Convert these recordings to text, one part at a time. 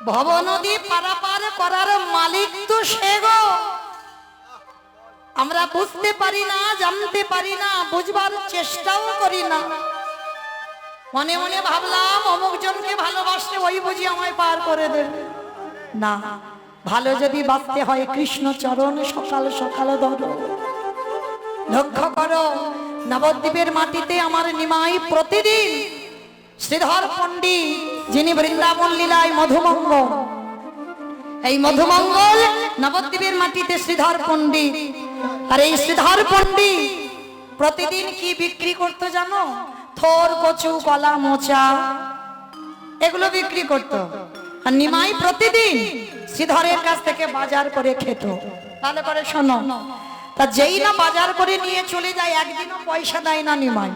ভব নদী পারাপার করার মালিক তো সে গো। আমরা বুঝতে পারি না, জানতে পারি না, বুঝবার চেষ্টাও করি না। মনে মনে ভাবলাম অমুক জনকে ভালোবাসতে ওই বুঝি আমায় পার করে দেবে। না, ভালো যদি বাঁচতে হয় কৃষ্ণ চরণ সকাল সকাল ধরো। লক্ষ্য করো, নবদ্বীপের মাটিতে আমার নিমাই প্রতিদিন শ্রীধর পণ্ডিত, যিনি বৃন্দাবন লীলায় মধুমঙ্গল, এই মধুমঙ্গল নবদ্বীপের মাটিতে শ্রীধর পণ্ডিত। আর এই শ্রীধর পণ্ডিত প্রতিদিন কি বিক্রি করতো জানো? থোর, কচু, কলা, মোচা এগুলো বিক্রি করতো। আর নিমাই প্রতিদিন শ্রীধরের কাছ থেকে বাজার করে খেত। তাহলে করে শোনো, তা যেই না বাজার করে নিয়ে চলে যায়, একদিনও পয়সা দেয় না নিমাই।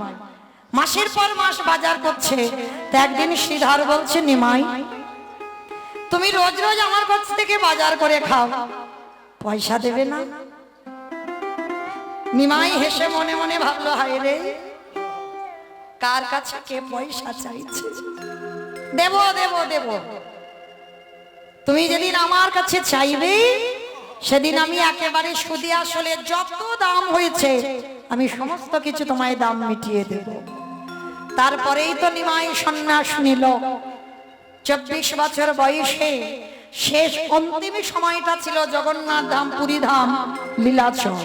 মাসের পর মাস বাজার করছে। তা একদিন শ্রীধর বলছে, নিমাই তুমি রোজ রোজ আমার কাছ থেকে বাজার করে খাও, পয়সা দেবে না? নিমাই হেসে মনে মনে ভাবলো, হায় রে, কার কাছে কে পয়সা চাইছে? দেব দেব দেব। তুমি যেদিন আমার কাছে চাইবে সেদিন আমি একেবারে সুদে আসলে যত দাম হয়েছে আমি সমস্ত কিছু তোমায় দাম মিটিয়ে দেব। তারপরেই তো নিমাই সন্ন্যাস নিল। 24 বছর বয়সে শেষ অন্তিম সময়টা ছিল জগন্নাথ ধাম, পুরী ধাম, লীলাচল।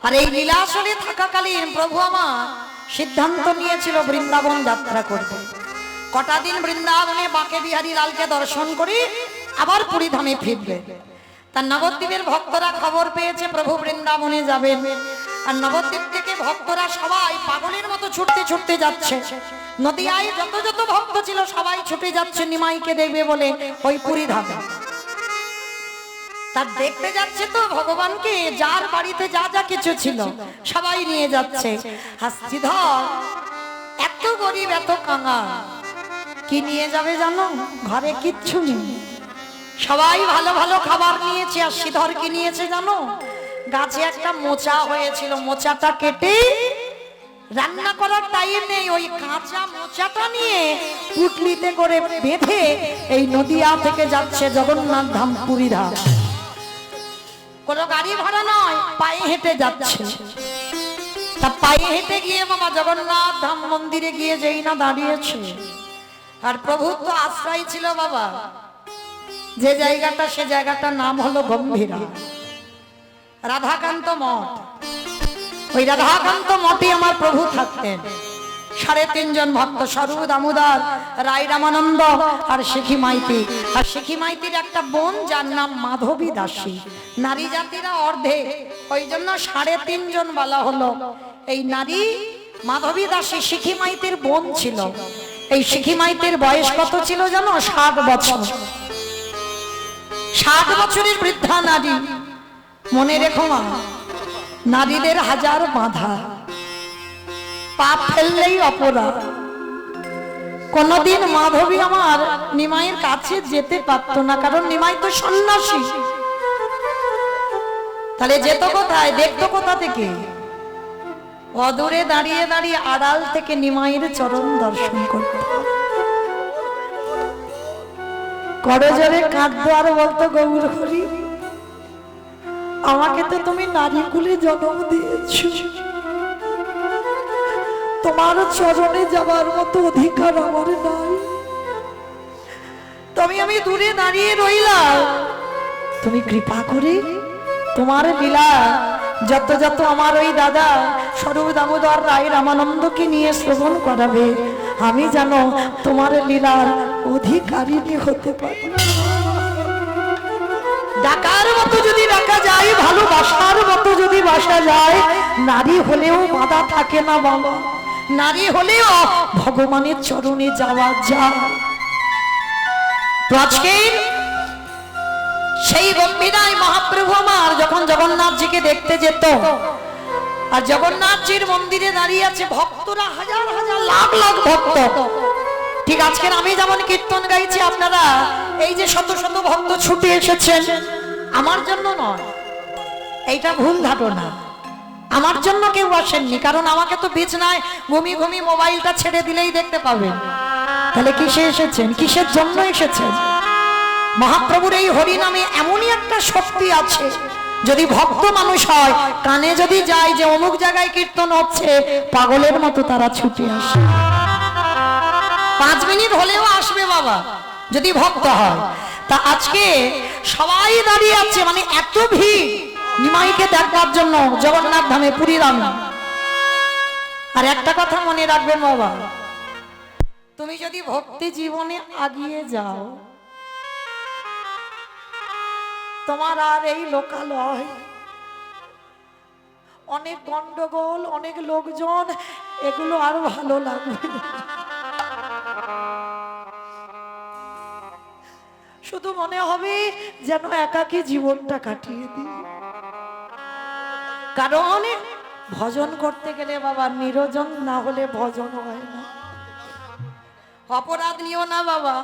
আর এই লীলাচলে থাকাকালীন প্রভু আমার সিদ্ধান্ত নিয়েছিল বৃন্দাবন যাত্রা করবে। কটা দিন বৃন্দাবনে বাঁকে বিহারী লালকে দর্শন করে আবার পুরী ধামে ফিরবে। তার নবদ্বীপের ভক্তরা খবর পেয়েছে প্রভু বৃন্দাবনে যাবেন। আর নবদ্বীপ থেকে ভক্তরা সবাই পাগলের মতো ছুটতে ছুটতে যাচ্ছে। নদিয়ায় যত যত ভক্ত ছিল সবাই ছুটে যাচ্ছে নিমাইকে দেখবে বলে ওই পুরী ধামে। তার দেখতে যাচ্ছে তো ভগবানকে, যার বাড়িতে যা যা কিছু ছিল সবাই নিয়ে যাচ্ছে। আর শ্রীধর এত গরিব, এত কাঙাল, কি নিয়ে যাবে জানো? ঘরে কিচ্ছু নেই। সবাই ভালো ভালো খাবার নিয়েছে, আর শ্রীধর কি নিয়েছে জানো? গাছে একটা মোচা হয়েছিল, মোচাটা কেটে রান্না করার টাইম নেই, ওই কাঁচা মোচাটা নিয়ে পুটলিতে করে বেঁধে এই নদিয়া থেকে যাচ্ছে জগন্নাথ ধাম, পুরী ধাম। কোনো গাড়ি ভাড়া নয়, পায়ে হেঁটে যাচ্ছে। তা পায়ে হেঁটে গিয়ে বাবা জগন্নাথ ধাম মন্দিরে গিয়ে যেই না দাঁড়িয়েছে, আর প্রভু তো আশ্রয় ছিল বাবা যে জায়গাটা, সে জায়গাটার নাম হলো গম্ভীরা, রাধাকান্ত মঠ। ওই রাধাকান্ত মঠে আমার প্রভু থাকতেন। 3.5 জন ভক্ত, স্বরূপ দামোদর, রায় রামানন্দ আর শিখি মাইতি। আর শিখি মাইতির একটা বোন যার নাম মাধবী দাসী। নারী জাতিরা অর্ধেক, ওই জন্য 3.5 জন বলা হলো। এই নারী মাধবী দাসী শিখি মাইতির বোন ছিল। এই শিখি মাইতির বয়স কত ছিল জানো? 60 বছর। 60 বছরের বৃদ্ধা নারী। মনে রেখো মা, নারীদের হাজার বাধা, পাপ ফেললেই অপরাধ। কোনদিন মাধবী আমার নিমাইয়ের কাছে যেতে পারতো না, কারণ নিমাই তো সন্ন্যাসী। তাহলে যেত কোথায়, দেখতো কোথা থেকে? অদূরে দাঁড়িয়ে দাঁড়িয়ে আড়াল থেকে নিমাইয়ের চরণ দর্শন করত। করজোরে কাঁদতো আর বলতো, গৌর হরি, আমাকে তো তুমি নারী কুলে জন্ম দিয়েছো, তোমার চরণে যাবার মতো অধিকার আমার নাই। আমি দূরে দাঁড়িয়ে রইলাম, তুমি কৃপা করে তোমার লীলা যত যত আমার ওই দাদা স্বরূপ দামোদর, রায় রামানন্দকে নিয়ে শ্রবণ করাবে, আমি জানো তোমার লীলার অধিকারিণী হতে পারি। ডাকার মতো যদি ডাকা যায়, ভালোবাসার মতো যদি বাসা যায়, নারী হলেও বাধা থাকে না বাবা। নারী হলেও ভগবানের চরণে যাওয়া যায়। তো আজকে সেই গম্ভীরায় মহাপ্রভু আমার যখন জগন্নাথজিকে দেখতে যেত, আর জগন্নাথজির মন্দিরে দাঁড়িয়ে আছে ভক্তরা, হাজার হাজার লাখ লাখ ভক্ত। ঠিক আজকের আমি যেমন কীর্তন গাইছি, আপনারা এই যে শত শত ভক্ত ছুটে এসেছেন, আমার জন্য নয়, এইটা ভুল ধারণা। আমার জন্য কেউ আসেননি, কারণ আমাকে তো বিছনায় ঘুমি ঘুমি মোবাইলটা ছেড়ে দিলেই দেখতে পাবেন। তাহলে কিসে এসেছেন, কিসের জন্য এসেছেন? মহাপ্রভুর এই হরি নামে এমনই একটা শক্তি আছে, যদি ভক্ত মানুষ হয়, কানে যদি যায় যে অমুক জায়গায় কীর্তন হচ্ছে, পাগলের মতো তারা ছুটে আসে। 5 মিনিট হলেও আসবে বাবা, যদি ভক্ত হয়। তা আজকে সবাই দাঁড়িয়ে আছে, মানে এত ভিড় নিমাইকে দেখবার জন্য জগন্নাথ ধামে, পুরী ধামে। আর একটা কথা মনে রাখবেন বাবা, তুমি যদি ভক্তি জীবনে আগিয়ে যাও, তোমার আর এই লোকালয়, অনেক গন্ডগোল, অনেক লোকজন, এগুলো আরো ভালো লাগবে। শুধু মনে হবে যেন একাকী জীবনটা কাটিয়ে দিই। কারণ ভজন করতে গেলে বাবা নিরজন না হলে ভজন হয় না। অপরাধ নিও না বাবা,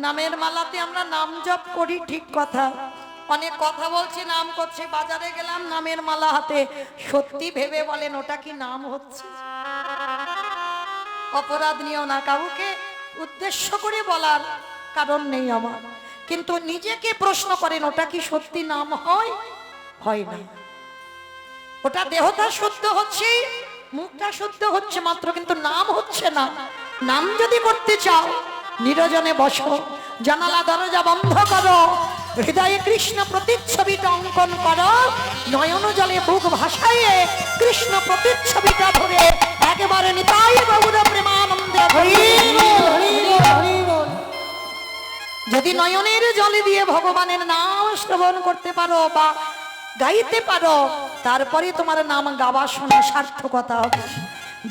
নামের মালাতে আমরা নাম জপ করি, ঠিক কথা, অনেক কথা বলছি, নাম করছি, বাজারে গেলাম নামের মালা হাতে, সত্যি ভেবে বলেন ওটা কি নাম হচ্ছে? অপরাধ নিও না, কাউকে উদ্দেশ্য করে বলার কারণ নেই আমার, কিন্তু নিজেকে প্রশ্ন করেন ওটা কি সত্যি নাম হয়? হয় না। ওটা দেহটা শুদ্ধ হচ্ছে, মুখটা শুদ্ধ হচ্ছে মাত্র, কিন্তু নাম হচ্ছে না। নাম যদি করতে চাও, নিরজনে বসো, জানালা দরজা বন্ধ করো, হৃদয়ে কৃষ্ণ প্রতিচ্ছবিটা অঙ্কন করো, নয়ন জলে বুক ভাসাইয়ে কৃষ্ণ প্রতিচ্ছবিটা ধরে একেবারে নিতাই গৌর প্রেমানন্দে যদি নয়নের জলে দিয়ে ভগবানের নাম শ্রবণ করতে পারো বা গাইতে পারো, তারপরে তোমার নাম গাওয়া শোনা সার্থকতা হবে।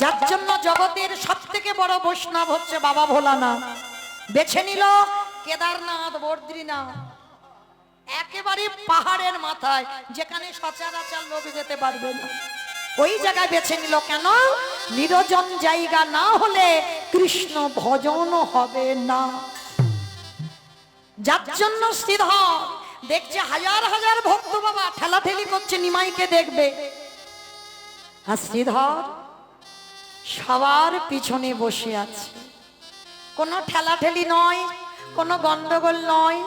যার জন্য জগতের সব থেকে বড় বৈষ্ণব হচ্ছে বাবা ভোলানাথ। বেছে নিল কেদারনাথ, বদ্রীনাথ, একেবারে পাহাড়ের মাথায়, যেখানে সচরাচর লোক যেতে পারবে না, ওই জায়গায় বেছে নিল। কেন? নিরজন জায়গা না হলে কৃষ্ণ ভজন হবে না। যার জন্য শ্রীধর দেখছে হাজার হাজার ভক্ত বাবা ঠেলাঠেলি করছে নিমাইকে দেখবে, আর শ্রীধর সবার পিছনে বসে আছে। কোনো ঠেলাঠেলি নয়, কোনো গন্ডগোল নয়,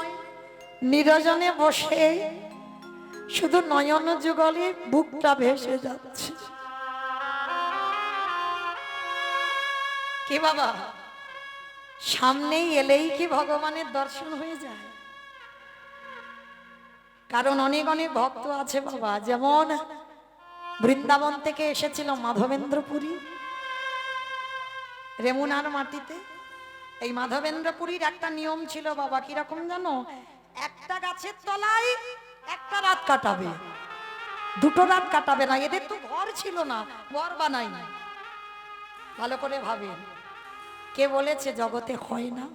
নিরজনে বসে শুধু নয়ন যুগলে বুকটা ভেসে যাচ্ছে। কি বাবা, সামনেই এলেই কি ভগবানের দর্শন হয়ে যায়? কারণ অনেক অনেক ভক্ত আছে বাবা, যেমন বৃন্দাবন থেকে এসেছিল মাধবেন্দ্রপুরী, রেমুনার মাটিতে। এই মাধবেন্দ্রপুরীর একটা নিয়ম ছিল বাবা, কিরকম জানো? একটা গাছের তলায় একটা রাত কাটাবে, 2টো রাত কাটাবে না। এদের তো ঘর ছিল না, ঘর বানাই না। ভালো করে ভাবেন, কে বলেছে জগতে হয় না?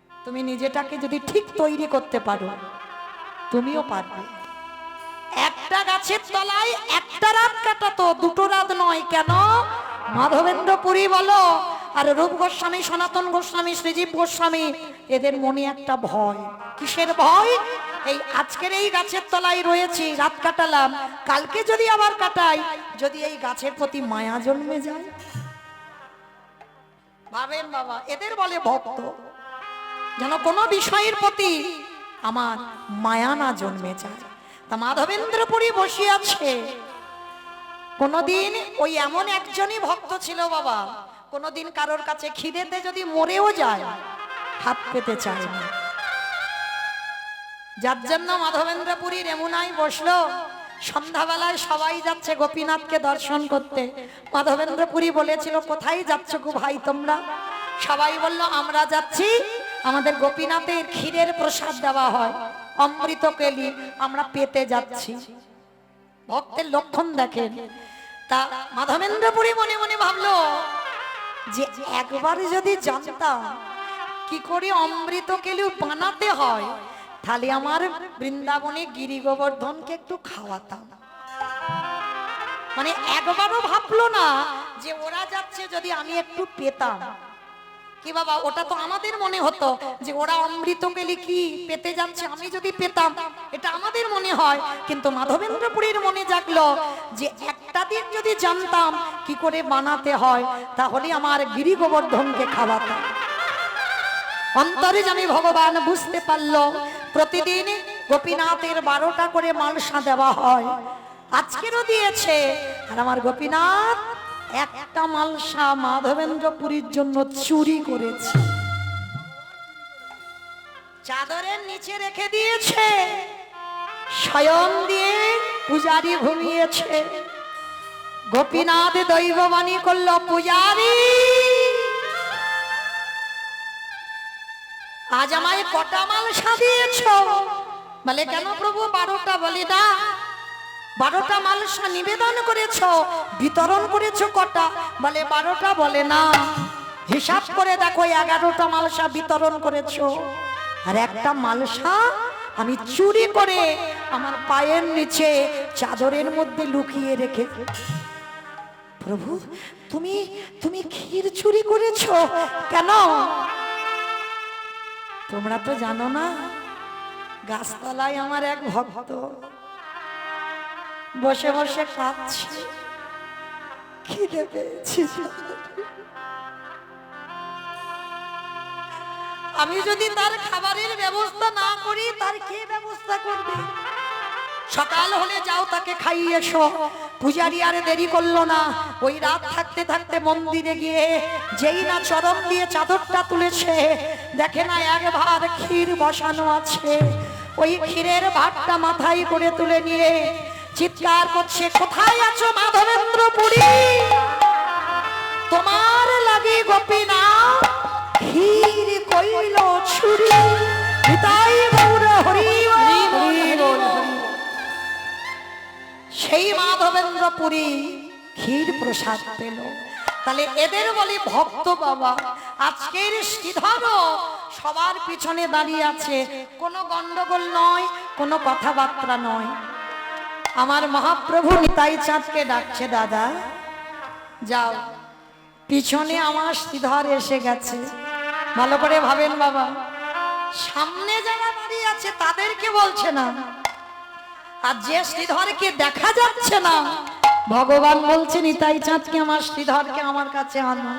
তুমি নিজেটাকে যদি ঠিক তৈরি করতে পারো, তুমিও পারবে। একটা গাছের তলায় একটা রাত কাটাতো, 2টো রাত নয়। কেন? মাধবেন্দ্রপুরী বলো আর রূপ গোস্বামী, সনাতন গোস্বামী, শ্রীজীব গোস্বামী, এদের মনে একটা ভয়। কিসের ভয়? এই আজকের এই গাছের তলায় রয়েছি, রাত কাটালাম, কালকে যদি আবার কাটাই, যদি এই গাছের প্রতি মায়া জন্মে যায়। ভাবেন বাবা, এদের বলে ভক্ত, যেন কোনো বিষয়ের প্রতি আমার মায়া না জন্মে যায়। তা মাধবেন্দ্রপুরী বসে আছে। কোনদিন ওই এমন একজনই ভক্ত ছিল বাবা, কোনদিন কারোর কাছে খিদেতে যদি মরেও যায়, হাত পেতে চায় না। যার জন্য মাধবেন্দ্রপুরী রেমুনায় বসলো। সন্ধ্যাবেলায় সবাই যাচ্ছে গোপীনাথকে দর্শন করতে। মাধবেন্দ্রপুরী বলেছিল, কোথায় যাচ্ছ গো ভাই তোমরা? সবাই বলল, আমরা যাচ্ছি, আমাদের গোপীনাথের ক্ষীরের প্রসাদ দেওয়া হয়, অমৃত কেলি, আমরা পেতে যাচ্ছি। ভক্তের লক্ষণ দেখেন। তা মাধবেন্দ্রপুরী মনে মনে ভাবলো যে একবার যদি জানতাম কি করে অমৃত কেলি বানাতে হয়, তাহলে আমার বৃন্দাবনে গিরি গোবর্ধনকে একটু খাওয়াতাম। মানে একবারও ভাবলো না যে ওরা যাচ্ছে, যদি আমি একটু পেতাম। কি বাবা, ওটা তো আমাদের মনে হতো যে ওরা অমৃত কেলি কি পেতে যাচ্ছে, আমি যদি পেতাম, এটা আমাদের মনে হয়। কিন্তু মাধবেন্দ্রপুরীর মনে জাগলো যে একটা দিন যদি জানতাম কি করে বানাতে হয়, তাহলে আমার গিরি গোবর্ধনকে খাওয়াতাম। অন্তর্যামী ভগবান বুঝতে পারলো প্রতিদিন গোপীনাথের 12টা করে মালসা দেওয়া হয়, আজকেরও দিয়েছে। আর আমার গোপীনাথ একটা মালসা মাধবেন্দ্র পুরীর জন্য চুরি করেছে, চাদরের নিচে রেখে দিয়েছে, শয়ন দিয়ে পূজারি ঘুমিয়েছে। গোপীনাথ দৈববাণী করল, পূজারি আজ আমায় কটা মালসা দিয়েছ? বলে কেন প্রভু? 12টা। বলি না, 12টা মালসা নিবেদন করেছ, বিতরণ করেছ কটা? বলে 12টা। বলে না, হিসাব করে দেখো 11টা মালসা বিতরণ করেছ, আর একটা মালসা আমি চুরি করে আমার পায়ের নিচে চাদরের মধ্যে লুকিয়ে রেখে। প্রভু তুমি তুমি ক্ষীর চুরি করেছো কেন? তোমরা তো জানো না, গাছতলায় আমার এক ভক্ত বসে বসে কাঁদছে, খিদে পেয়েছে। আমি যদি তার খাবারের ব্যবস্থা না করি, তার কে ব্যবস্থা করবে? সকাল হলে যাও তাকে খাইয়ে এসো। পূজারি আর দেরি করলো না, ওই রাত থাকতে থাকতে মন্দিরে গিয়ে যেই না চরণ দিয়ে চাদরটা তুলেছে, দেখে না এক ভার ক্ষীর বসানো আছে। ওই ক্ষীরের ভাতটা মাথায় করে তুলে নিয়ে চিৎকার করছে, কোথায় আছো মাধবেন্দ্র পুরী? তোমার লাগি গোপীনাথ ক্ষীর কইল ছুরি। নিতাই গৌর হরি বল। সেই মাধবেন্দ্র পুরী ক্ষীর প্রসাদ পেল। তাহলে এদের বলি ভক্ত বাবা। আজকের শ্রীধরও সবার পিছনে দাঁড়িয়ে আছে, কোনো গন্ডগোল নয়, কোনো কথাবার্তা নয়। আমার মহাপ্রভু নিতাই চাঁদকে ডাকছে, দাদা যাও, পিছনে আমার শ্রীধর এসে গেছে। ভালো করে ভাবেন বাবা, সামনে যারা দাঁড়িয়ে আছে তাদেরকে বলছে না, আর যে শ্রীধরকে দেখা যাচ্ছে না, ভগবান বলছে নিতাই চাঁদকে, আমার শ্রীধরকে আমার কাছে আনো।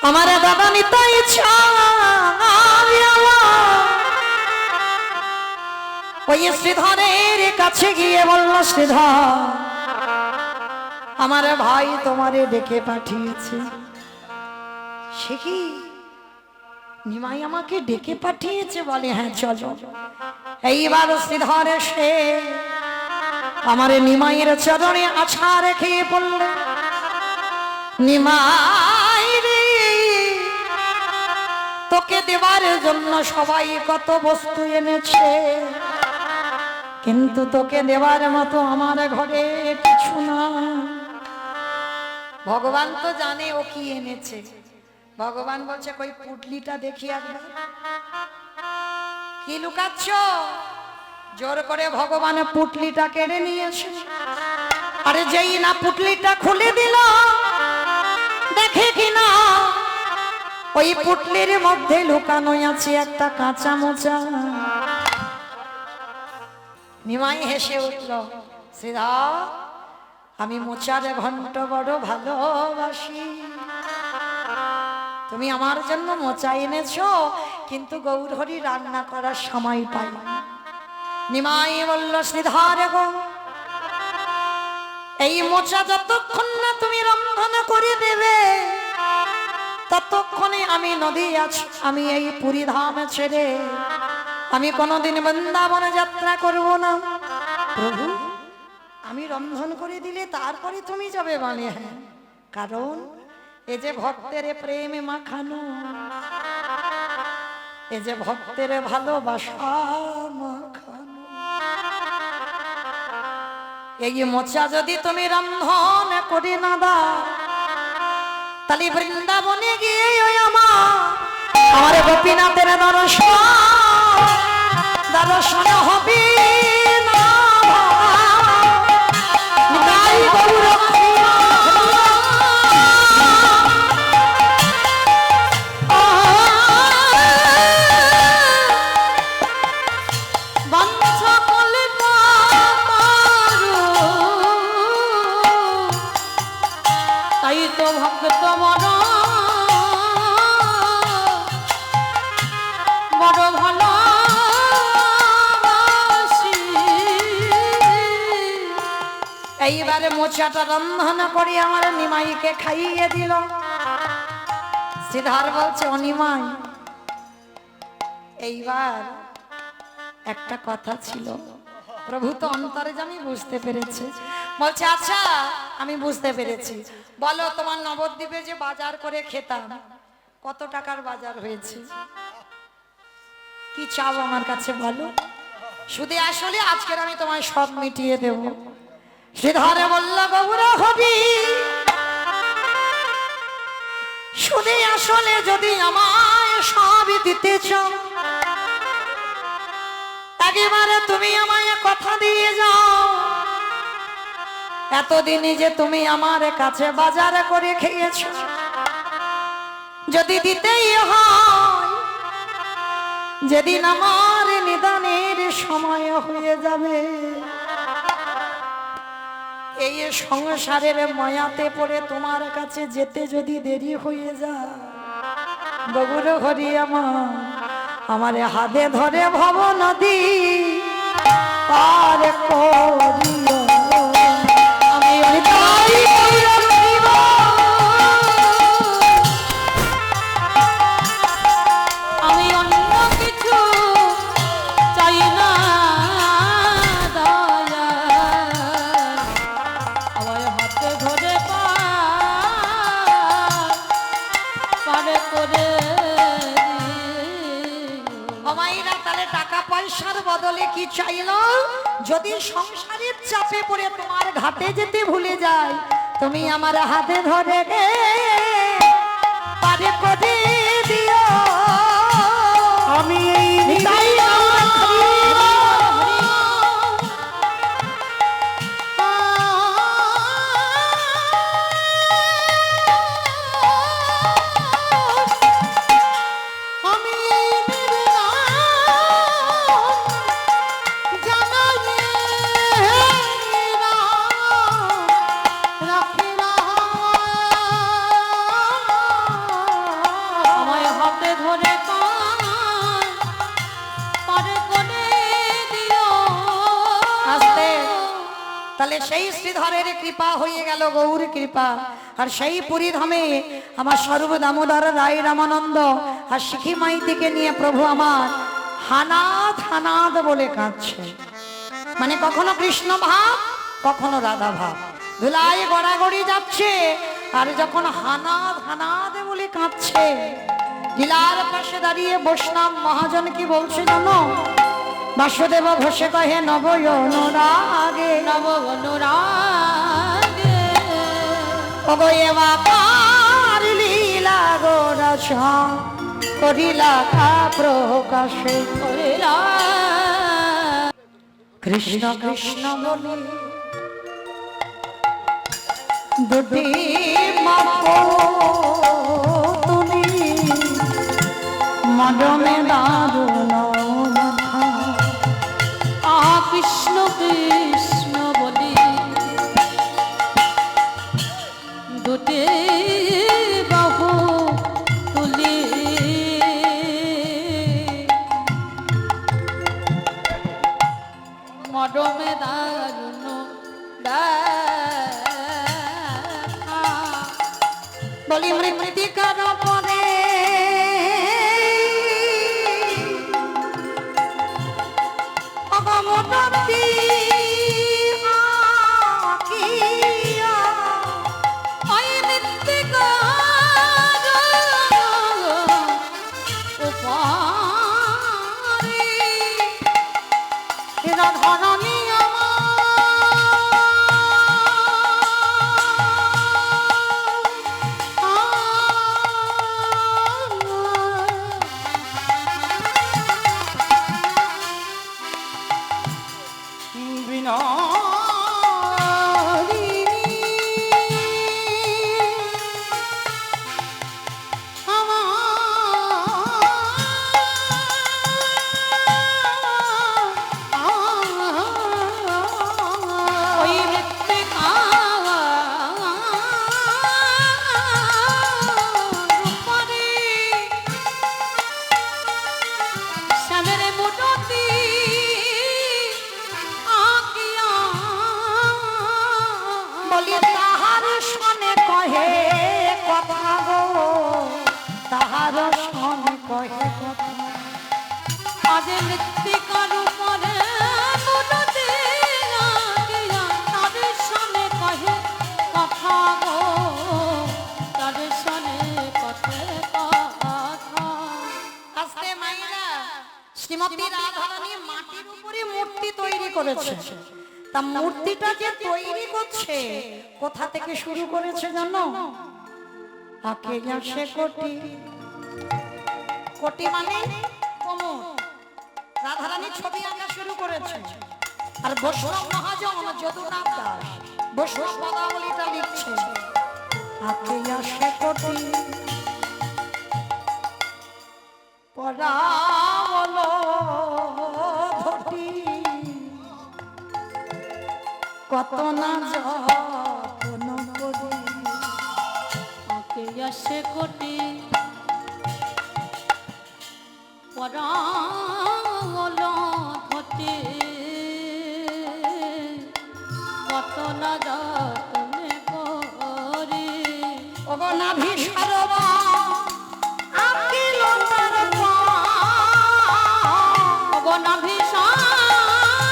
আমার দাদা নিতাই চাঁদ ওই শ্রীধরের কাছে গিয়ে বলল, শ্রীধর আমার ভাই তোমারে ডেকে পাঠিয়েছে। সে কি নিমাই আমাকে ডেকে পাঠিয়েছে? বলে হ্যাঁ চলো। এইবার শ্রীধর এসে আমার নিমাইয়ের চরণে আছা রেখে পড়লে, নিমাই রে, তোকে দেবার জন্য সবাই কত বস্তু এনেছে, কিন্তু তোকে দেবার মতো আমার ঘরে কিছু না। ভগবান তো জানে ও কি এনেছে। ভগবান বলছে, কই পুটলিটা দেখি একবার। কি লুকাচ্ছ? জোর করে ভগবান পুটলিটা কেড়ে নিয়েছে। আরে যেই না পুটলিটা খুলে দিল, দেখে কিনা ওই পুটলির মধ্যে লুকানো আছে একটা কাঁচা মোচা। নিমাই হেসে উঠল, শ্রীধা আমি মোচার ঘন্ট বড় ভালোবাসি, তুমি আমার জন্য মোচা এনেছো, কিন্তু গৌরহরি রান্না করার সময় পাই। নিমাই বলল, শ্রীধর গো, এই মোচা যতক্ষণ না তুমি রন্ধন করে দেবে, ততক্ষণে আমি নদী আছি, আমি এই পুরী ধাম ছেড়ে আমি কোনোদিন বৃন্দাবনে যাত্রা করব না। প্রভু আমি রন্ধন করে দিলে তারপরে তুমি যাবে? মানে হ্যাঁ, কারণ এই যে ভক্তের প্রেমে মাখানো, এই যে ভক্তের ভালোবাসা মাখানো, এই মোচা যদি তুমি রন্ধন করে না দাও, তাহলে বৃন্দাবনে গিয়ে ওই আমার গোপীনাথের দর্শন হবে না। তাই গৌর তাই তো ভক্ত মন এইবারে মোচাটা রন্ধন করে আমার নিমাইকে খাইয়ে দিল। শ্রীধর বলছে, ও নিমাই, এইবার একটা কথা ছিল। প্রভু তো অন্তরে জানি বুঝতে পেরেছে। বলছে, আচ্ছা আমি বুঝতে পেরেছি, বলো তোমার নবদ্বীপে যে বাজার করে খেতাম কত টাকার বাজার হয়েছে? কি চাও আমার কাছে বলো, শুধু আসলে আজকের আমি তোমায় সব মিটিয়ে দেব। শ্রীধরে বলল, গৌরা হরি, শুধু আসলে যদি আমায় সবই দিতে চাও, একেবারে তুমি আমায় কথা দিয়ে যাও, এতদিনই যে তুমি আমার কাছে বাজার করে খেয়েছ, যদি দিতেই হয়, যেদিন আমার নিদানের সময় হয়ে যাবে, এই সংসারের মায়াতে পড়ে তোমার কাছে যেতে যদি দেরি হয়ে যায়, গৌর হরি আমার হাতে ধরে ভব নদী পার করিও। আমি অন্য কিছু চাই না দয়া, আমার হাতে ধরে পার করে। তাহলে টাকা পয়সার বদলে কি চাইলো? যদি সংসারের চাপে পড়ে তোমার ঘাটে যেতে ভুলে যায়, তুমি আমার হাতে ধরে পারে করে দিও। আমি তাহলে সেই শ্রীধরের কৃপা হয়ে গেল, গৌর কৃপা। আর সেই পুরী ধামে আমার সর্ব দামোদর রায় রামানন্দ আর শিখি মাইতিকে নিয়ে প্রভু আমার হানাদ হানাদ বলে কাঁদছে। মানে কখনো কৃষ্ণ ভাব, কখনো রাধা ভাব, ধুলায় গড়াগড়ি যাচ্ছে। আর যখন হানাদ হানাদ বলে কাঁদছে, লীলার পাশে দাঁড়িয়ে বৈষ্ণব মহাজন কি বলছে জানো? বাসুদেব ঘোষে কহে নব অনুরাগে, নব অনুরাগে, ওগো এবা কার লীলা গো রচনা করিলা কা প্রকাশে করিলা। কৃষ্ণ কৃষ্ণ বলে দুটি মাপো তুমি মদমে দারুণ। কৃষ্ণ কৃষ্ণ বলি দুটি বাহু তুলি, মদমে দারুণ বলি মৃত্তিকার পরে অগমতি কহে কথা আজ মৃত্তিকার উপরে মনতে লাগিয়া তাদের সনে কহে কথা গো, তাদের সনে কথে কথা। আজকে মাইরা শ্রীমতী রাধারানী মাটির উপরে মূর্তি তৈরি করেছে। তা মূর্তিটা যে তৈরি করছে কোথা থেকে শুরু করেছে জানো? আকে আসে কোটি, কোটি মানে কোমর। রাধারানী ছবি আঁকা শুরু করেছে। আর বৈষ্ণব মহাজন যদুনাথ দাস বৈষ্ণব পদাবলীটা লিখছে আকে আসে কোটি পরাবল ধটি কত না যত্ন করি আকে আসে কোটি পরাল ধটি কত না যত্নে করি। ওগো নাভি সারবা আকিল তার ওগো নাভি সারবা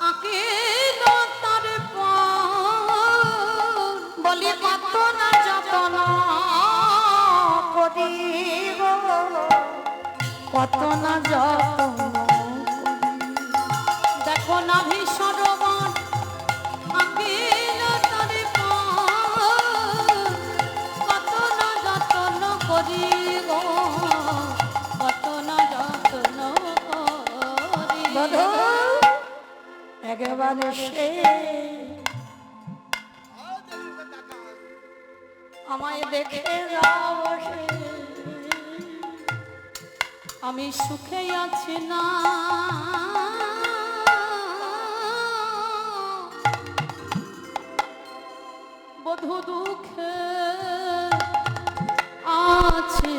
আকিল তার বলি কত না যতন করি গো কত না যতন দেখো নাভি সরোবর আকিল তার কত না যত্ন করি গো, কত না যত্ন করি। বধূ একেবারে সে আমায় দেখে যাও সে আমি সুখে আছি না বধূ দুঃখে আছে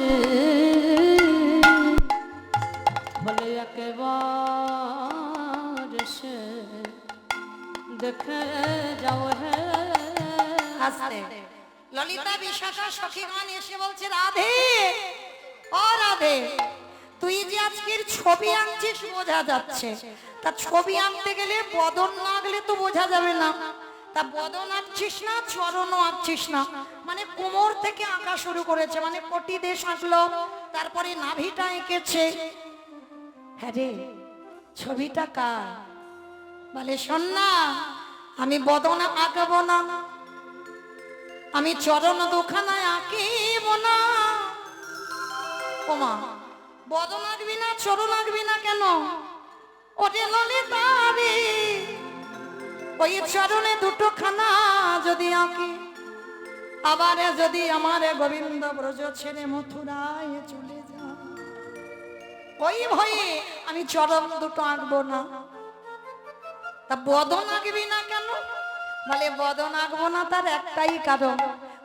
বলে একেবারে সে দেখে যাও হে। আসতে ললিতা বিশাখা সখীগণ এসে বলছে রাধে ও রাধে তুই যে আজকের ছবি আঁকছিস বোঝা যাচ্ছে। তা ছবি আঁকতে গেলে বদন না আঁকলে তো বোঝা যাবে না। তা বদন আঁকছিস না চরণও আঁকছিস না, মানে কোমর থেকে আঁকা শুরু করেছে, মানে কোটি দেশ আঁকলো, তারপরে নাভিটা এঁকেছে। হ্যাঁ রে ছবিটা কার? বলে শোন না আমি বদন আঁকাবো না, আমি চরণ দুখানায় আঁকিব না। ওমা বদন আঁকবি না চরণ আঁকবি না কেন? ওরে ললিতা রে ওই চরণে দুটো খানা যদি আঁকি, আবার যদি আমার গোবিন্দ ব্রজ ছেড়ে মথুরায় চলে যা, ওই ভয়ে আমি চরণ দুটো আঁকবো না। তা বদন আঁকবি না কেন? বলে বদন আঁকবো না তার একটাই কারণ,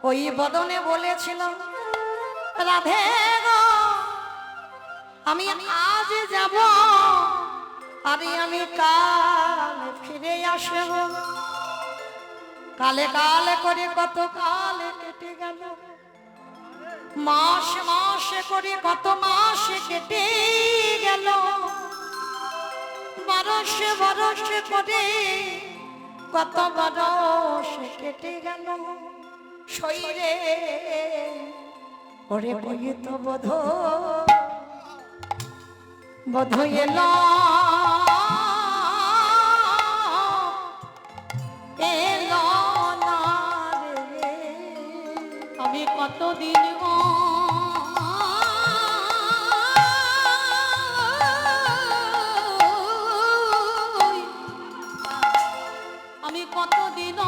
ওই বদনে বলেছিল রাধে গো আমি আজ যাব আরে আমি কাল ফিরে আসব। কালে কালে করে কত কাল কেটে গেল, মাস মাসে করে কত মাস কেটে গেল, বরষে বরষে করে কত বরষ কেটে গেল। শরীরে ওরে কই তো বোধ বোধ এলো এলো না রে। আমি কতদিন আমি কতদিন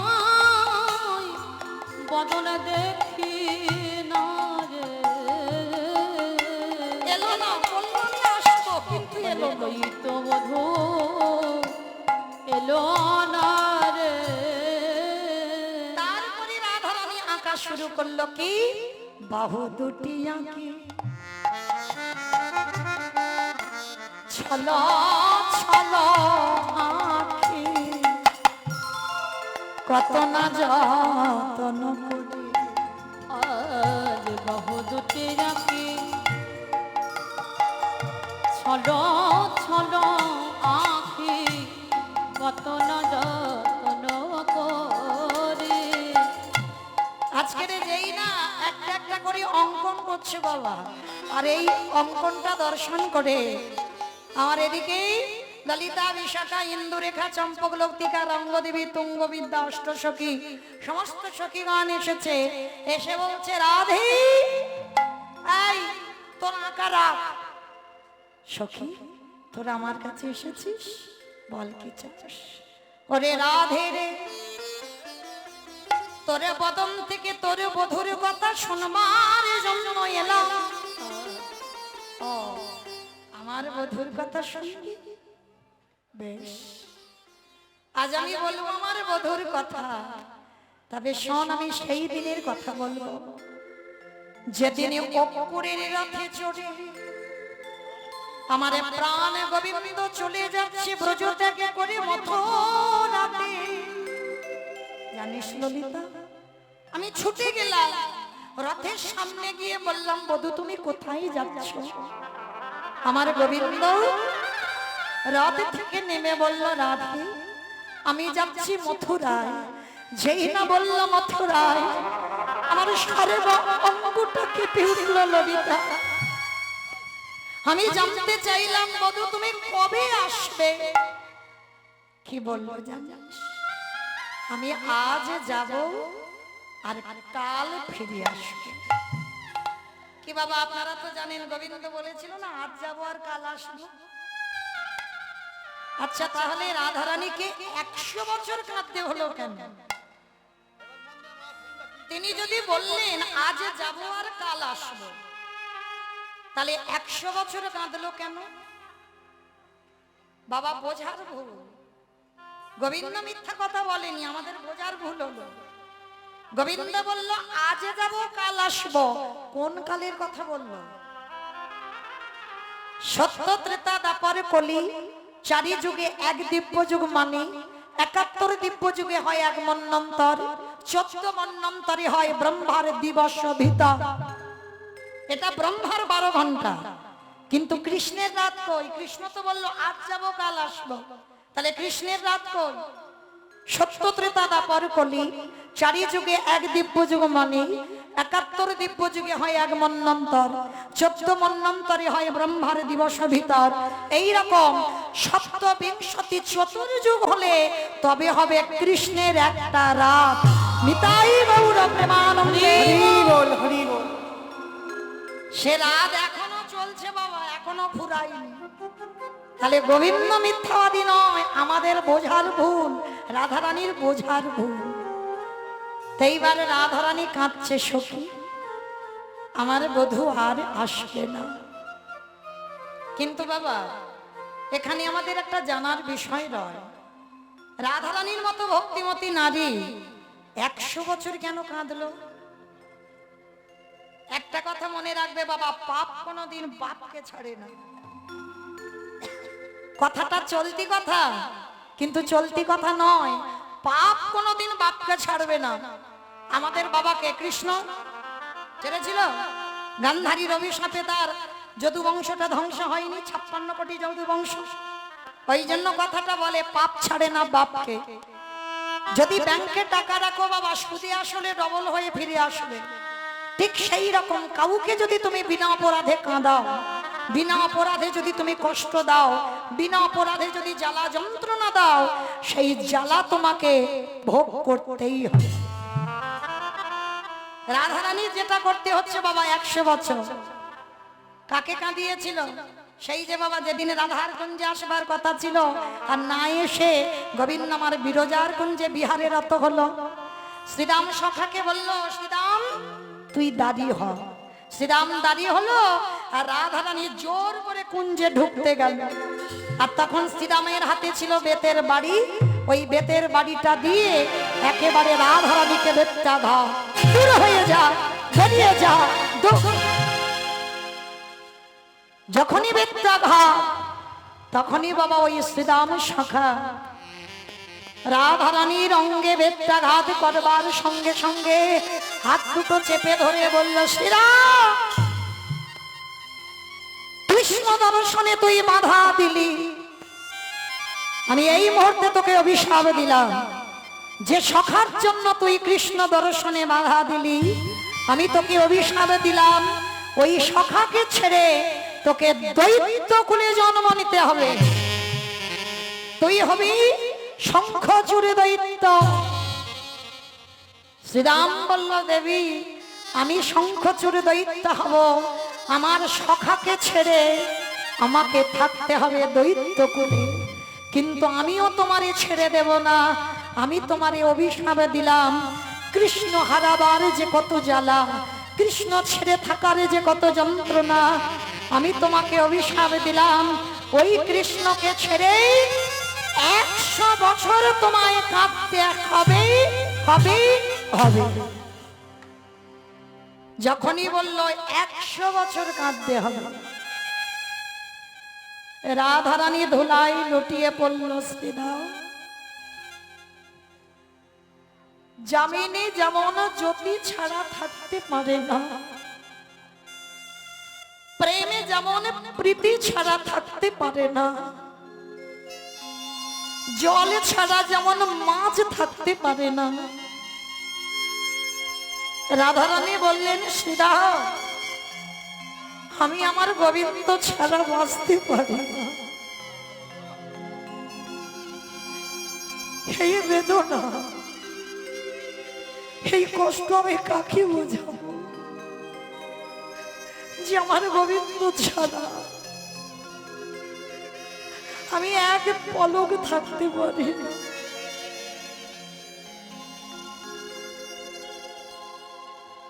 বদলে দেখি না রে। এলো না বললো না আসতো কিন্তু এলো না। এই তো বধূ এলো না রে। তারপরে রাধারানী আঁকা শুরু করলো কি বাহু দুটি আঁকি ছলো ছলো আঁকি কত না যতন করি। আজ বহু দুটি রাখি ছলো ছলো আখি কত না যতন করি। আজকের যেই না একটা একটা করে অঙ্কন করছে বাবা, আর এই অঙ্কনটা দর্শন করে আমার এদিকেই ললিতা, বিশাখা, ইন্দুরেখা, চম্পক, লৌকিকা, রঙ্গদেবী, তুঙ্গবিদ্যা, অষ্টসখী সমস্ত সখীগণ এসেছে। এসে বলছে রাধে এই তোর আঁকা রাখ। সখী তোরা আমার কাছে এসেছিস, বল কি চাস? ওরে রাধে রে, তোরে বদন থেকে তোরে বধুর কথা শুনবার জন্য এলাম। ও আমার বধুর কথা শুনবি? বেশ, আজ আমি বলবো আমার বধুর কথা। তবে শোন, আমি সেই দিনের কথা বলবো যেদিনে অপুরের রথে চড়ে আমার প্রাণ গোবিন্দ চলে যাচ্ছে ব্রজ ত্যাগে করে মথুরাতে। জানিস ললিতা, আমি ছুটে গেলাম রথের সামনে গিয়ে বললাম, বধূ তুমি কোথায় যাচ্ছ? আমার গোবিন্দ রথ থেকে নেমে বলল, রাধে আমি যাচ্ছি মথুরায়। যেই না বলল মথুরায়, আমার সারে অঙ্গটা কেঁপে উঠল ললিতা। আমি জানতে চাইলাম, বধূ তুমি কবে আসবে? কি বলবো জানিস? আমি আজ যাব আর কাল ফিরে আসবো। কি বাবা, আপনারা তো জানেন গোবিন্দ বলেছিল না আজ যাব আর কাল আসবো। আচ্ছা, তাহলে রাধারানীকে 100 বছর কাঁদতে হলো কেন? তিনি যদি বললেন আজ যাব আর কাল আসবো, তাহলে 100 বছর কাঁদলো কেন? বাবা বোঝার ভুল। গোবিন্দ মিথ্যা কথা বলেনি, আমাদের বোঝার ভুল হলো। গোবিন্দ বলল আজ যাব কাল আসবো, কোন কালের কথা বলল? সত্য ত্রেতা দ্বাপর কলি চারি যুগে এক দিব্য যুগ, মানে 71 দিব্য যুগে হয় এক মন্বন্তর, 14 মন্বন্তরে হয় ব্রহ্মার দিবস ভিতর। এটা ব্রহ্মার 12 ঘন্টা, কিন্তু কৃষ্ণের রাত কই? কৃষ্ণ তো বলল আজ যাব কাল আসবো, তাহলে কৃষ্ণের রাত কই? সত্য ত্রেতা দ্বাপর কলি চারি যুগে এক দিব্য যুগ, মানে 71 দিব্য যুগে হয় এক মন্বন্তর, 14 মন্বন্তরে হয় ব্রহ্মার দিবস ভিতর। এইরকম 27 চতুর্যুগ হলে তবে হবে কৃষ্ণের একটা রাত। নিতাই গৌর প্রেমানন্দে। সে রাত এখনো চলছে বাবা, এখনো ফুরায়নি। তাহলে গোবিন্দ মিথ্যাবাদী নয়, আমাদের বোঝার ভুল, রাধারানীর বোঝার ভুল। এইবারে রাধারানী কাঁদছে, সখী আমার বধূ আর আসবে না। কিন্তু বাবা এখানে আমাদের একটা জানার বিষয় রয়, রাধারানীর মতো ভক্তিমতী নারী 100 বছর কেন কাঁদলো? একটা কথা মনে রাখবে বাবা, পাপ কোনোদিন বাপকে ছাড়ে না। কথাটা চলতি কথা, কিন্তু চলতি কথা নয়। পাপ কোনোদিন বাপকে ছাড়বে না। আমাদের বাবাকে কৃষ্ণ ছেড়েছিল, গান্ধারীর অভিশাপে তার যদু বংশটা ধ্বংস হয়নি, 56 কোটি যদু বংশ। ওই জন্য কথাটা বলে পাপ ছাড়ে না বাপকে। যদি ব্যাংকে টাকা রাখো বাবা, সুদে আসলে ডবল হয়ে ফিরে আসবে। ঠিক সেই রকম কাউকে যদি তুমি বিনা অপরাধে কাঁদাও, বিনা অপরাধে যদি তুমি কষ্ট দাও, বিনা অপরাধে যদি জ্বালা যন্ত্রণা দাও, সেই জ্বালা তোমাকে ভোগ করতেই হবে। রাধারানী যেটা করতে হচ্ছে বাবা 100 বছর। কাকে কাঁদিয়েছিল? সেই যে বাবা যেদিন রাধার কুঞ্জে আসবার কথা ছিল আর না এসে গোবিন্দ আমার বিরজার কুঞ্জে বিহারে রত হলো। শ্রীরাম সখাকে বলল, শ্রীরাম তুই দাঁড়িয়ে হ। শ্রীরাম দাঁড়িয়ে হলো আর রাধারানী জোর করে কুঞ্জে ঢুকতে গেল। আর তখন শ্রীরামের হাতে ছিল বেতের বাড়ি, ওই বেতের বাড়িটা দিয়ে একেবারে রাধারানীকে বেতটা ঘা, দূর হয়ে যা, বেরিয়ে যা। যখনই বেতটা ঘা, তখনই বাবা ওই শ্রীরাম সখা রাধারানীর অঙ্গে বেত্রাঘাত করবার সঙ্গে সঙ্গে হাত দুটো চেপে ধরে বলল, শ্রীরাম, কৃষ্ণ দর্শনে তুই বাধা দিলি, আমি এই মুহূর্তে তোকে অভিশাপ দিলাম। যে সখার জন্য তুই কৃষ্ণ দর্শনে বাধা দিলি, আমি তোকে অভিশাপ দিলাম, ওই সখাকে ছেড়ে তোকে দৈত্য কুলে জন্ম নিতে হবে। তুই হবি শঙ্খচূড় দৈত্য। শ্রীরাম বলল, দেবী, আমি শঙ্খচূড় দৈত্য হব, আমার সখাকে ছেড়ে আমাকে থাকতে হবে দৈত্য কুলে। কিন্তু আমিও তোমারে ছেড়ে দেব না, আমি তোমারে অভিশাপ দিলাম। কৃষ্ণ হারাবার যে কত জ্বালা, কৃষ্ণ ছেড়ে থাকার যে কত যন্ত্রণা, আমি তোমাকে অভিশাপ দিলাম, ওই কৃষ্ণকে ছেড়ে 100 বছর তোমায় কাঁদতে হবে হবে হবে। যখনই বলল 100 বছর কাঁদতে হবে, রাধারানী ধুলায় লুটিয়ে পড়ল। শ্রীরাম, যামিনী যেমন জ্যোতি ছাড়া থাকতে পারে না, প্রেমে যেমন প্রীতি ছাড়া থাকতে পারে না, জল ছাড়া যেমন মাছ থাকতে পারে না, রাধারানী বললেন, শ্রীরাম, আমি আমার গোবিন্দ ছাড়া বাঁচতে পারি না। এই বেদনা, এই কষ্ট আমি কাকে বোঝাবো, যে আমার গোবিন্দ ছাড়া আমি এক পলক থাকতে পারি না।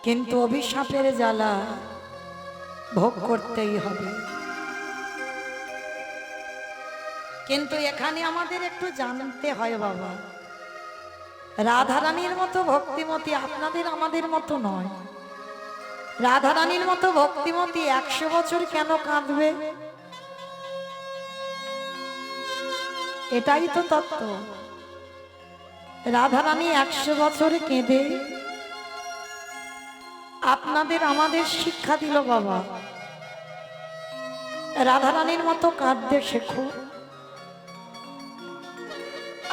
কিন্তু অভিশাপের জ্বালা ভোগ করতেই হবে। কিন্তু এখানে আমাদের একটু জানতে হয় বাবা, রাধারানীর মতো ভক্তিমতী আপনাদের আমাদের মতো নয়। রাধারানীর মতো ভক্তিমতী 100 বছর কেন কাঁদবে? এটাই তো তত্ত্ব। রাধারানী 100 বছর কেঁদে আপনাদের আমাদের শিক্ষা দিল বাবা, রাধারানীর মতো কাঁদতে শেখো।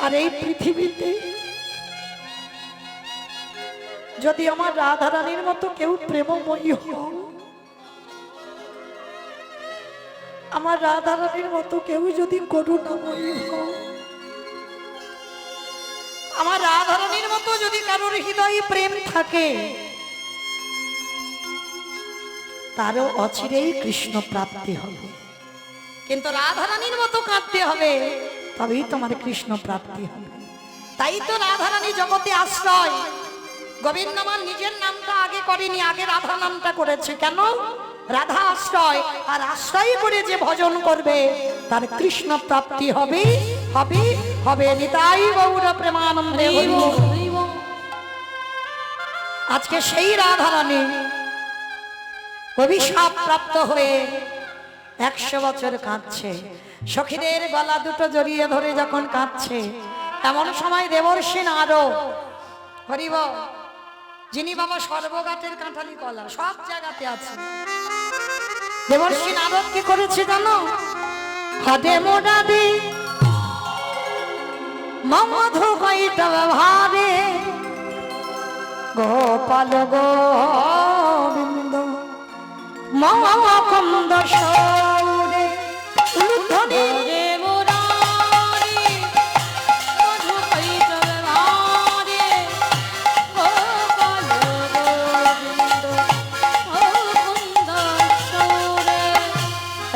আর এই পৃথিবীতে যদি আমার রাধারানীর মতো কেউ প্রেমময়ী হও, আমার রাধারানীর মতো কেউ যদি করুণাময়ী হও, আমার রাধারানীর মতো যদি কারোর হৃদয়ে প্রেম থাকে, তারও অচিরেই কৃষ্ণ প্রাপ্তি হবে। কিন্তু রাধারানীর মতো কাঁদতে হবে, তবেই তোমার কৃষ্ণ প্রাপ্তি হবে। তাই তো রাধারানী জগতে আশ্রয়। গোবিন্দ আমার নিজের নামটা আগে করেনি, আগে রাধা নামটা করেছে। কেন? রাধা আশ্রয়, আর আশ্রয় করে যে ভজন করবে তার কৃষ্ণ প্রাপ্তি হবে হবে হবে। নিতাই গৌর প্রেমানন্দে। আজকে সেই রাধারানী অভিশাপ প্রাপ্ত হয়ে 100 বছর কাঁদছে। সখীদের গলা দুটো জড়িয়ে ধরে যখন কাঁদছে, এমন সময় দেবর্ষি নারদ, হরিব, যিনি বাবা সর্বগাতের কাঁঠালি কলা, সব জায়গাতে আছে, দেবর্ষি নারদ কি করেছে জানো? হদে মোডাদি মমধু কৈতব ভাবে গোপাল গোবিন্দ মমকন্দ সৌরে উলুধ্বনি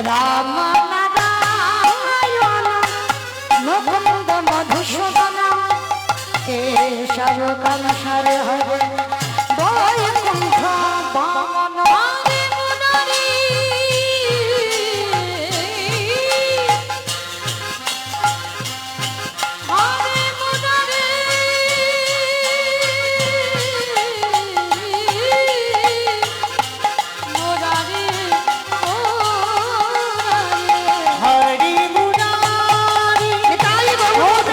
রাম নারায়ণ মুকুন্দ মধুসূদন কেশব কাঞ্চন হরে বৈকুণ্ঠ বামন হরি মুরারি নিতাই গৌর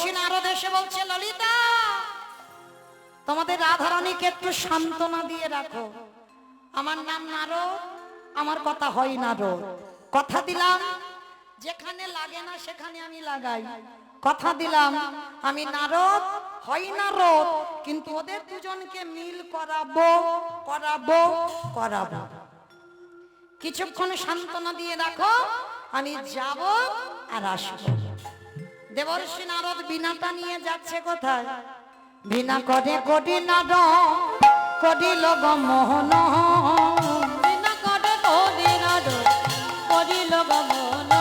দেবর্ষী নারদ এসে বলছে, ললিতা তোমাদের রাধারানীকে একটু সান্ত্বনা দিয়ে রাখো। আমার নাম নারদ, আমার কথা হয় নারদ। কথা দিলাম যেখানে লাগে না সেখানে আমি লাগাই। কথা দিলাম আমি নারদ হয় নারদ, কিন্তু ওদের দুজনকে মিল করাবো করাবো করাবো। কিছুক্ষণ সান্ত্বনা দিয়ে রাখো, আমি যাব আর আসবো। দেবর্ষী নারদ বীণাটা নিয়ে যাচ্ছে কোথায়? বীণা করে করি নারদ করিল গো মোহন। বিনা করে করি নারদ করিল গমন।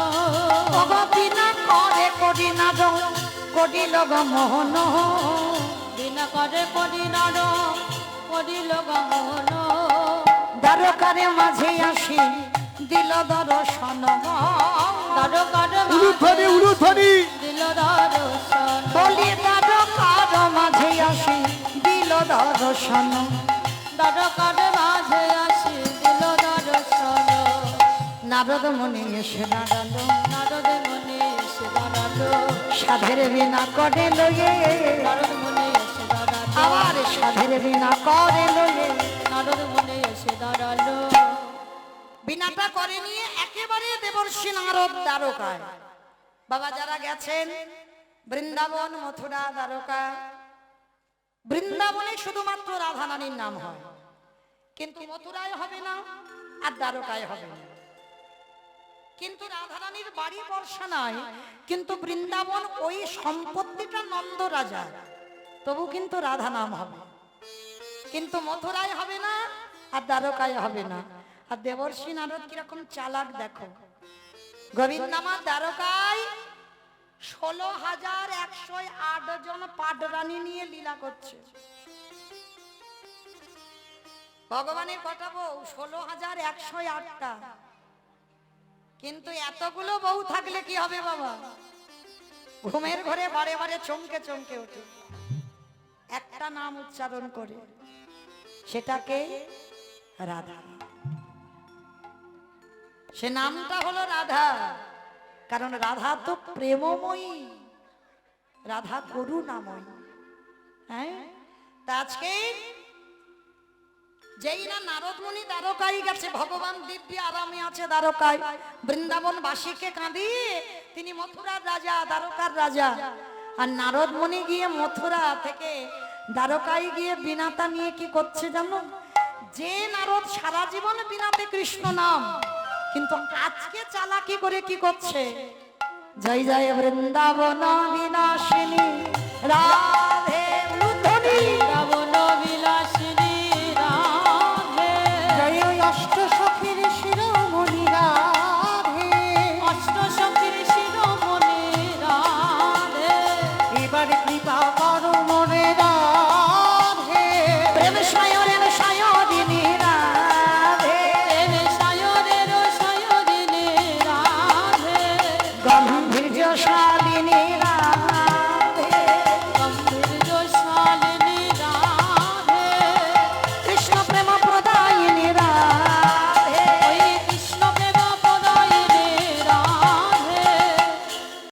বীণা করে করি নারদ করিল গো মোহন। বিনা করে করি নারদ করিল গমন। দ্বারকারে মাঝে আসি দিল দর্শন। দ্বারকার উলুধ্বনি উলুধ্বনি দিল দর্শন। বলি দ্বারকার মাঝে আসি দিল দর্শন। দ্বারকার মাঝে আসি দিল দর্শন। নারদ মনে এসে দাঁড়ালো, নারদ মনে এসে দাঁড়ালো। সাধের বিনা করে লয়ে। নারদ মনে এসে দাঁড়ালো। আবার সাধের বিনা করে লয়ে। নারদ মনে এসে দাঁড়ালো। বিনাটা করে নিয়ে একেবারে দেবর্ষী নারদ দ্বারকায়। বাবা যারা গেছেন বৃন্দাবন, মথুরা, দ্বারকা, বৃন্দাবনে শুধুমাত্র রাধারানীর নাম হয়, কিন্তু মথুরায় হবে না আর দ্বারকায় হবে না। কিন্তু রাধারানীর বাড়ি বর্ষানায়, কিন্তু বৃন্দাবন ওই সম্পত্তিটা নন্দ রাজা, তবু কিন্তু রাধা নাম হবে। কিন্তু মথুরায় হবে না আর দ্বারকায় হবে না। আর দেবর্ষী নারদ কিরকম চালাক দেখো, গোবিন্দামার দ্বারকায় 16,108 জন পাটরানী নিয়ে লীলা করছে। ভগবানের কথা বউ 16,108টা, কিন্তু এতগুলো বউ থাকলে কি হবে বাবা? ঘুমের ঘরে বারে বারে চমকে চমকে ওঠে, একটা নাম উচ্চারণ করে, সেটাকে রাধা। সে নামটা হলো রাধা, কারণ রাধা তো প্রেমময়ী, রাধা করুণাময়ী। হ্যাঁ, তা আজকে যেই না নারদ মুনি দ্বারকায় গেছে, ভগবান দিব্য আরামে আছে দ্বারকায়, বৃন্দাবন বাসীকে কাঁদিয়ে তিনি মথুরার রাজা, দ্বারকার রাজা। আর নারদ মুনি গিয়ে মথুরা থেকে দ্বারকায় গিয়ে বিনাতা নিয়ে কি করছে জানো? যে নারদ সারা জীবন বিনাতে কৃষ্ণ নাম, কিন্তু আজকে চালাকি করে কি করছে? জয় জয় বৃন্দাবন বিনাশিনী রাধে উলুধ্বনি। বৃন্দাবন বিলাসিনী রাধে। জয় অষ্ট সখীর শিরোমণি রাধে। অষ্ট সখীর শিরোমণি রাধে। এবার কৃপা করো